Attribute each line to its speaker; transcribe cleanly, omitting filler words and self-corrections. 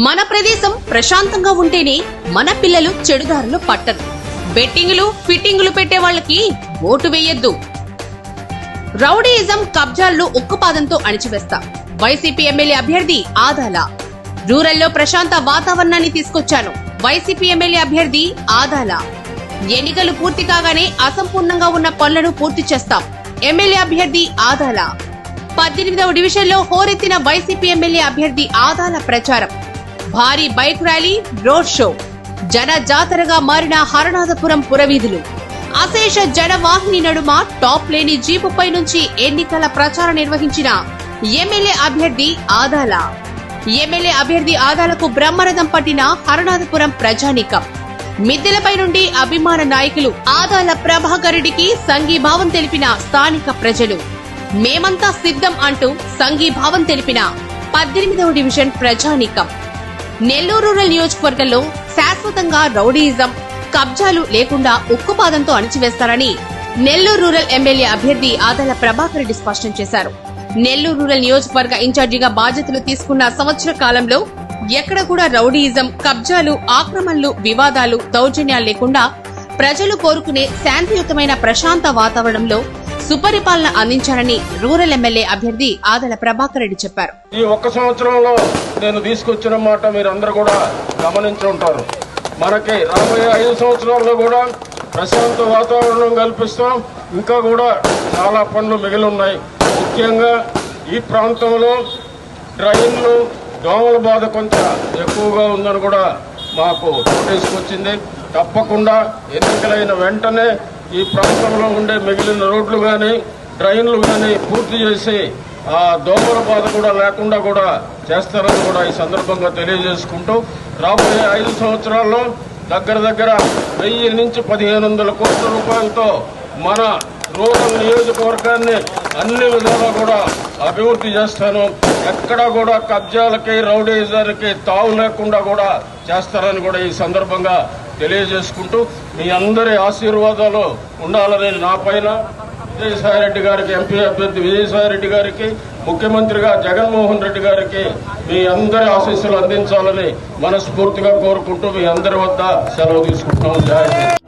Speaker 1: మన ప్రదేశం ప్రశాంతంగా ఉంటేనే మన పిల్లలు చెడుదారులు పట్టరు. బెట్టింగులు ఫిట్టింగులు పెట్టే వాళ్ళకి ఓటు వేయొద్దు. రౌడీయిజం కబ్జాలను ఉక్కుపాదంతో అణిచివేస్తాం. వైసీపీ ఎమ్మెల్యే అభ్యర్థి ఆదాల. రూరల్లో ప్రశాంత వాతావరణాన్ని తీసుకొచ్చాను. వైసీపీ ఎమ్మెల్యే అభ్యర్థి ఆదాల. ఎన్నికలు పూర్తి కాగానే అసంపూర్ణంగా ఉన్న పనులను పూర్తి చేస్తాం. ఎమ్మెల్యే అభ్యర్థి ఆదాల. 18వ డివిజన్లో హోరెత్తిన వైసీపీ ఎమ్మెల్యే అభ్యర్థి ఆదాల ప్రచారం. భారీ బైక్ ర్యాలీ, రోడ్ షో, జన జాతరగా మారిన హరనాథపురం పురవీధులు. అశేష జనవాహిని నడుమ టాప్ లేని జీపుపై నుంచి ఎన్నికల ప్రచారం నిర్వహించిన ఎమ్మెల్యే అభ్యర్థి ఆదాల. ఎమ్మెల్యే అభ్యర్థి ఆదాలకు బ్రహ్మరథం పట్టిన హరనాథపురం ప్రజానీకం. మిద్దెలపై నుండి అభిమాన నాయకులు ఆదాల ప్రభాకర్ రెడ్డికి సంఘీభావం తెలిపిన స్థానిక ప్రజలు. మేమంతా సిద్ధం అంటూ సంఘీభావం తెలిపిన 18వ డివిజన్ ప్రజానీకం. నెల్లూరు రూరల్ నియోజకవర్గంలో శాశ్వతంగా రౌడీయిజం, కబ్జాలు లేకుండా ఉక్కుపాదంతో అణిచివేస్తారని నెల్లూరు రూరల్ ఎమ్మెల్యే అభ్యర్థి ఆదాల ప్రభాకర్ రెడ్డి స్పష్టం చేశారు. నెల్లూరు రూరల్ నియోజకవర్గ ఇన్ఛార్జిగా బాధ్యతలు తీసుకున్న సంవత్సర కాలంలో ఎక్కడ కూడా రౌడీయిజం, కబ్జాలు, ఆక్రమణలు, వివాదాలు, దౌర్జన్యాలు లేకుండా ప్రజలు కోరుకునే శాంతియుతమైన ప్రశాంత వాతావరణంలో సుపరిపాలన అందించారని రూరల్ ఎమ్మెల్యే అభ్యర్థి ఆదాల ప్రభాకర్ రెడ్డి చెప్పారు.
Speaker 2: ఈ ఒక్క సంవత్సరంలో నేను తీసుకొచ్చిన మాట మీరందరూ కూడా గమనించి ఉంటారు. మనకి రాబోయే 5 సంవత్సరాల్లో కూడా ప్రశాంత వాతావరణం కల్పిస్తాం. ఇంకా కూడా చాలా పనులు మిగిలి ఉన్నాయి. ముఖ్యంగా ఈ ప్రాంతంలో డ్రైన్లు, దోమల బాధ కొంచెం ఎక్కువగా ఉందని కూడా మాకు నోటీస్కి వచ్చింది. తప్పకుండా ఎన్నికలైన వెంటనే ఈ ప్రాంతంలో ఉండే మిగిలిన రోడ్లు కానీ డ్రైన్లు కానీ పూర్తి చేసి ఆ దోమల బాధ కూడా లేకుండా కూడా చేస్తారని కూడా ఈ సందర్భంగా తెలియజేసుకుంటూ రాబోయే 5 సంవత్సరాల్లో దగ్గర 1000 నుంచి 1500 కోట్ల రూపాయలతో మన రూరల్ నియోజకవర్గాన్ని అన్ని విధాలా కూడా అభివృద్ధి చేస్తాను. ఎక్కడా కూడా కబ్జాలకి, రౌడీజాలకి తావు లేకుండా కూడా చేస్తారని కూడా ఈ సందర్భంగా తెలియజేసుకుంటూ మీ అందరి ఆశీర్వాదాలు ఉండాలని నా పైన విజయసాయిరెడ్డి గారికి, ఎంపీ అభ్యర్థి విజయసాయిరెడ్డి గారికి, ముఖ్యమంత్రిగా జగన్మోహన్ రెడ్డి గారికి మీ అందరి ఆశీస్సులు అందించాలని మనస్ఫూర్తిగా కోరుకుంటూ మీ అందరి వద్ద సెలవు తీసుకుంటున్నాం. జై హింద్.